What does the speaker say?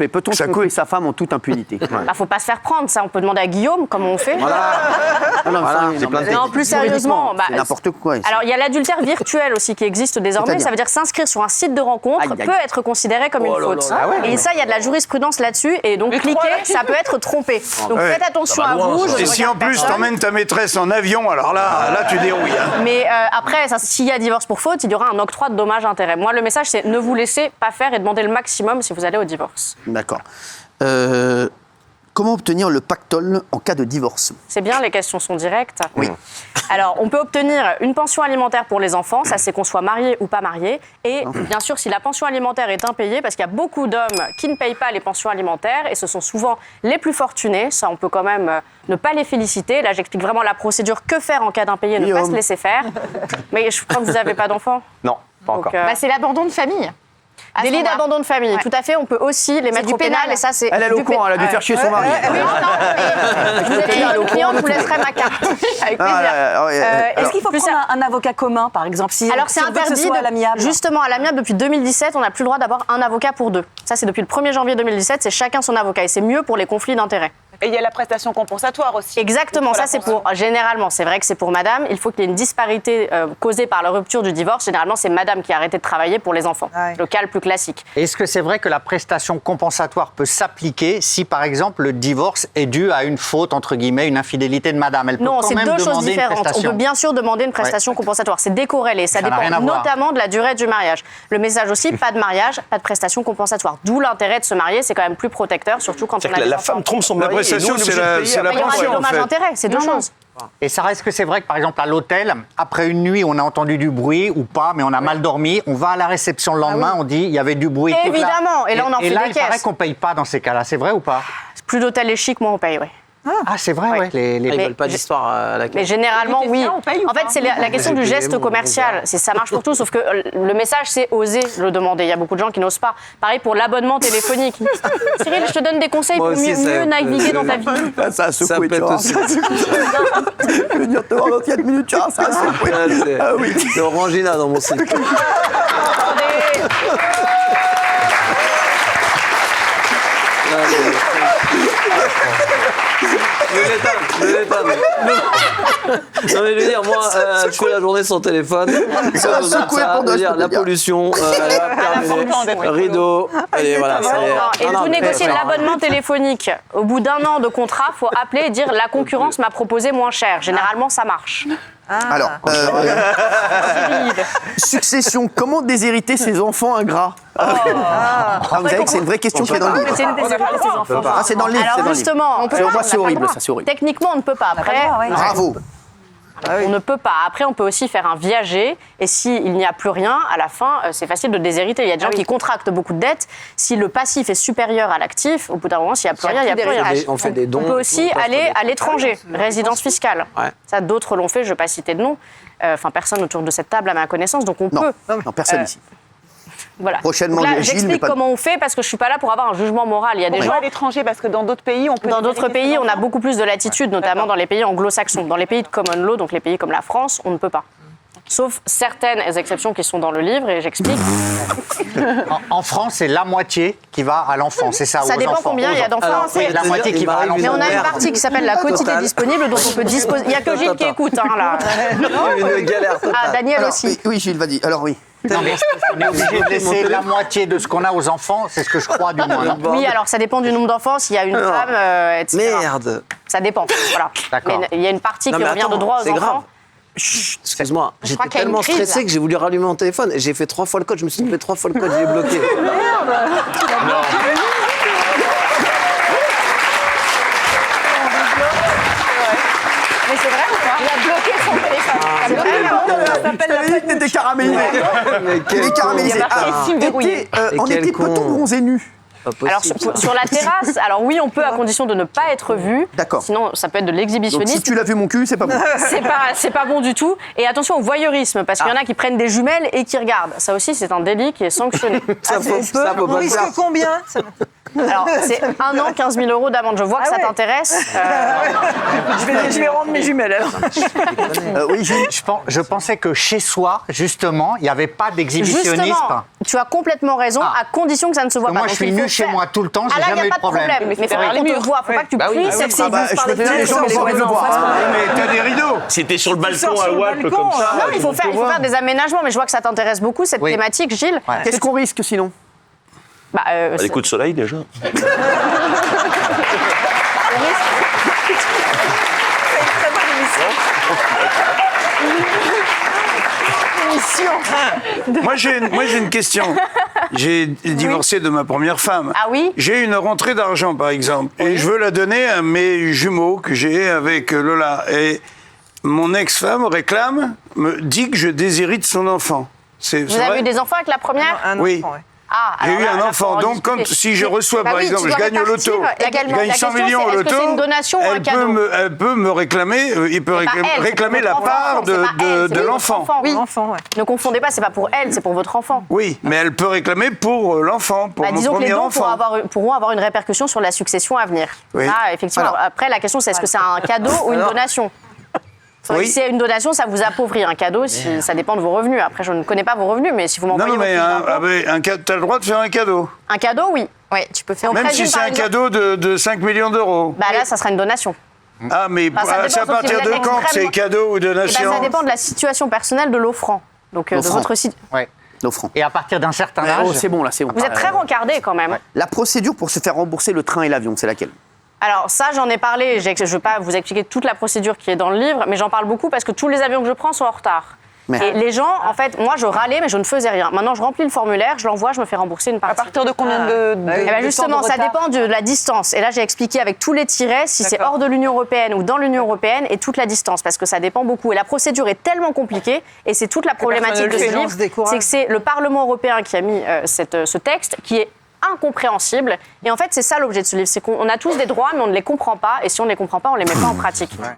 Mais peut-on tromper sa femme en toute impunité? Faut pas se faire prendre, ça. On peut demander à Guillaume comment on fait. Non, plus sérieusement. C'est n'importe quoi. Alors, il y a l'adultère virtuel aussi qui existe désormais. Ça veut dire s'inscrire sur un site de rencontre peut être considéré comme une faute. Et ça, il y a de la jurisprudence là-dessus. Et donc, cliquer, ça peut être trompé. Donc, faites attention à vous. Et si en plus t'emmènes ta maîtresse en avion, alors là tu dérouilles. Mais après, s'il y a divorce pour faute, il y aura un octroi de dommages-intérêts. Moi, le message, c'est ne vous laissez pas faire et demandez le maximum si vous allez au divorce. D'accord. Comment obtenir le pactole en cas de divorce? C'est bien, les questions sont directes. Oui. Alors, on peut obtenir une pension alimentaire pour les enfants, ça c'est qu'on soit marié ou pas marié. Et bien sûr, si la pension alimentaire est impayée, parce qu'il y a beaucoup d'hommes qui ne payent pas les pensions alimentaires, et ce sont souvent les plus fortunés, ça on peut quand même ne pas les féliciter. Là, j'explique vraiment la procédure, que faire en cas d'impayé, ne pas se laisser faire. Mais je crois que vous n'avez pas d'enfants. Non, pas encore. C'est l'abandon de famille. Délit d'abandon de famille, tout à fait. On peut aussi les mettre au pénal, et ça c'est. Elle est au courant, elle a dû faire chier son mari. Oui, non, vous êtes client, je vous laisserai ma carte. Avec plaisir. Est-ce qu'il faut prendre un avocat commun, par exemple, Alors c'est interdit. À l'amiable. Justement, à l'amiable, depuis 2017, on n'a plus le droit d'avoir un avocat pour deux. Ça, c'est depuis le 1er janvier 2017, c'est chacun son avocat. Et c'est mieux pour les conflits d'intérêts. Et il y a la prestation compensatoire aussi. Exactement, ça c'est pour, généralement, c'est vrai que c'est pour madame, il faut qu'il y ait une disparité causée par la rupture du divorce. Généralement, c'est madame qui a arrêté de travailler pour les enfants. Le cas le plus classique. Est-ce que c'est vrai que la prestation compensatoire peut s'appliquer si, par exemple, le divorce est dû à une faute, entre guillemets, une infidélité de madame? Elle peut Non, quand c'est même deux choses demander une différentes. On prestation. peut bien sûr demander une prestation compensatoire. C'est décorrélé. Ça n'a rien à dépend voir. notamment de la durée du mariage. Le message aussi, pas de mariage, pas de prestation compensatoire. D'où l'intérêt de se marier, c'est quand même plus protecteur, surtout quand on a des la enfants. femme trompe son mari. La prestation, c'est la Il y aura des pension, en dommages fait. intérêts, c'est deux choses. Et ça reste que c'est vrai que, par exemple, à l'hôtel, après une nuit, on a entendu du bruit ou pas, mais on a mal dormi, on va à la réception le lendemain, on dit il y avait du bruit. Évidemment, et là on en fait des il paraît caisses. qu'on paye pas dans ces cas-là, c'est vrai ou pas? Plus d'hôtels et chic, moins on paye, oui. Ah, c'est vrai, ouais. Ils veulent pas d'histoire à la Mais généralement, oui. En fait, c'est la question du geste commercial. Ça marche pour tout, sauf que le message, c'est oser le demander. Il y a beaucoup de gens qui n'osent pas. Pareil pour l'abonnement téléphonique. Cyril, je te donne des conseils pour mieux naviguer dans ta vie. Ça a secoué, tu vois. Je veux venir te voir dans 4 minutes, tu vois, ça a secoué. Ah oui. C'est Orangina dans mon site. Non mais je veux dire, moi, je fais la journée sans téléphone. Ça a secoué pendant la pollution, rideau, allez voilà. Et tout négocier de l'abonnement téléphonique. Au bout d'un an de contrat, il faut appeler et dire la concurrence m'a proposé moins cher. Généralement, ça marche. Alors, succession, comment déshériter ses enfants ingrats? Vous savez que c'est une vraie question qui est dans le livre. Ah, c'est dans le livre. Alors justement, on peut moi, c'est horrible, ça, c'est horrible. Techniquement, on ne peut pas. Après, Bravo. on ne peut pas. Après, on peut aussi faire un viager. Et s'il n'y a plus rien, à la fin, c'est facile de déshériter. Il y a des gens qui contractent beaucoup de dettes. Si le passif est supérieur à l'actif, au bout d'un moment, s'il n'y a plus rien, il n'y a plus rien. On fait des dons. On peut aussi aller à l'étranger, résidence fiscale. Ça, d'autres l'ont fait, je ne vais pas citer de nom. Enfin, personne autour de cette table à ma connaissance, donc on peut. Non, personne ici. Voilà. Prochainement, donc là, Gilles, mais j'explique pas... comment on fait parce que je ne suis pas là pour avoir un jugement moral. Il y a des gens à l'étranger parce que dans d'autres pays, on peut. Dans d'autres pays, on a beaucoup plus de latitude, notamment dans les pays anglo-saxons. Dans les pays de common law, donc les pays comme la France, on ne peut pas. Sauf certaines exceptions qui sont dans le livre, et j'explique. En France, c'est la moitié qui va à l'enfant, c'est ça? Ça dépend combien il y a d'enfants. Oui, la moitié qui va à l'enfant. Mais on a une partie qui s'appelle la quotité disponible, dont on peut disposer. Il n'y a que Gilles qui écoute, là. Une galère totale. Ah, Daniel Alors, aussi. oui, Gilles, vas-y. Alors, oui. Non, mais on est obligé de laisser la moitié de ce qu'on a aux enfants, c'est ce que je crois du moins. Non Oui, alors ça dépend du nombre d'enfants, s'il y a une femme, etc. Merde. Ça dépend, voilà. D'accord. Mais il y a une partie qui revient de droit aux enfants. Chut, excuse-moi, crois j'étais qu'il y a une tellement crise, stressé là. que j'ai voulu rallumer mon téléphone et j'ai fait 3 fois le code, je me suis trompé 3 fois le code, j'ai bloqué. Mais c'est vrai ou pas? Il a bloqué son téléphone. Je t'avais dit que t'étais caramélisé. Il est caramélisé. En été, peut-on bronzer nu? Alors sur la terrasse, alors oui, on peut à condition de ne pas être vu. D'accord. Sinon, ça peut être de Donc l'exhibitionnisme. si tu l'as vu mon cul, c'est pas bon. C'est pas bon du tout. Et attention au voyeurisme, parce qu'il y en a qui prennent des jumelles et qui regardent. Ça aussi, c'est un délit qui est sanctionné. Ça faut pas le risque faire. combien Alors, c'est 1 an, 15 000 euros d'amende. Je vois que ça t'intéresse. Je vais rendre mes jumelles alors. Oui, Jules. Je pensais que chez soi, justement, il n'y avait pas d'exhibitionnisme. Justement, tu as complètement raison, à condition que ça ne se voit pas. Moi, Donc, je suis il faut nu chez faire- moi tout le temps, Ah j'ai là, il jamais n'y eu a de pas de problème. problème. Mais il faut qu'on te voit. Il ne faut pas que tu plies cette Ah bah, je veux bien les gens vont le voir. Mais t'as des rideaux. Si t'es sur le balcon sors sur à le Walp balcon, comme ça. Non, il faut faire des aménagements, mais je vois que ça t'intéresse beaucoup, cette Oui. thématique, Gilles. Ouais. Qu'est-ce qu'on risque sinon? Bah, Les coups de soleil déjà. Moi, j'ai une question. J'ai divorcé de ma première femme. Ah oui? J'ai une rentrée d'argent, par exemple, et je veux la donner à mes jumeaux que j'ai avec Lola. Et mon ex-femme me dit que je déshérite son enfant. C'est Vous avez eu des enfants avec la première? Oui. Ah, J'ai alors eu là, un là, faut enfant. en Donc, discuter. si je reçois, Bah par oui, exemple, tu je dois gagne au loto, répartir également. je gagne La 100 question, millions au c'est, loto, est-ce que c'est une donation ou un cadeau? elle peut me réclamer, il peut C'est pas elle, c'est réclamer pour la votre part enfant, c'est pas elle, c'est de pour l'enfant. votre enfant, oui. Enfant, ouais. Ne confondez pas, c'est pas pour elle, c'est pour votre enfant. Oui, mais elle peut réclamer pour l'enfant, pour Bah, mon disons que les premier dons enfant. pourront avoir une répercussion sur la succession à venir. Oui. Ah, effectivement. Alors. Après, la question, c'est est-ce que c'est un cadeau ou une donation? Oui. Si c'est une donation, ça vous appauvrit. Un cadeau, ça dépend de vos revenus. Après, je ne connais pas vos revenus, mais si vous m'envoyez Non, votre mais fiche d'impôt- t'as le droit de faire un cadeau. un cadeau, oui. Oui, tu peux faire. Même si c'est un cadeau de 5 millions d'euros. Bah là, ça sera une donation. Ah, mais Enfin, ça dépend, c'est à sauf si partir vous de êtes quand que c'est extrêmement- cadeau ou Eh ben, donation? ça dépend de la situation personnelle de l'offrant. Donc, de L'offrant. votre site. Ouais. L'offrant. Et à partir d'un certain âge, Oh, c'est bon là, c'est bon. Vous êtes très rencardé quand même. La procédure pour se faire rembourser le train et l'avion, c'est laquelle? Alors ça, j'en ai parlé, je ne vais pas vous expliquer toute la procédure qui est dans le livre, mais j'en parle beaucoup parce que tous les avions que je prends sont en retard. Mais- Et les gens, en fait, moi je râlais, mais je ne faisais rien. Maintenant, je remplis le formulaire, je l'envoie, je me fais rembourser une À partie. partir de combien de Eh ben justement, ça dépend de la distance. Et là, j'ai expliqué avec tous les tirets si c'est hors de l'Union européenne ou dans l'Union européenne et toute la distance, parce que ça dépend beaucoup. Et la procédure est tellement compliquée, et c'est toute la problématique de le fait. ce Les gens livre, se découragent. c'est que c'est le Parlement européen qui a mis ce texte, qui est incompréhensible. Et en fait, c'est ça l'objet de ce livre, c'est qu'on a tous des droits, mais on ne les comprend pas. Et si on ne les comprend pas, on ne les met pas en pratique.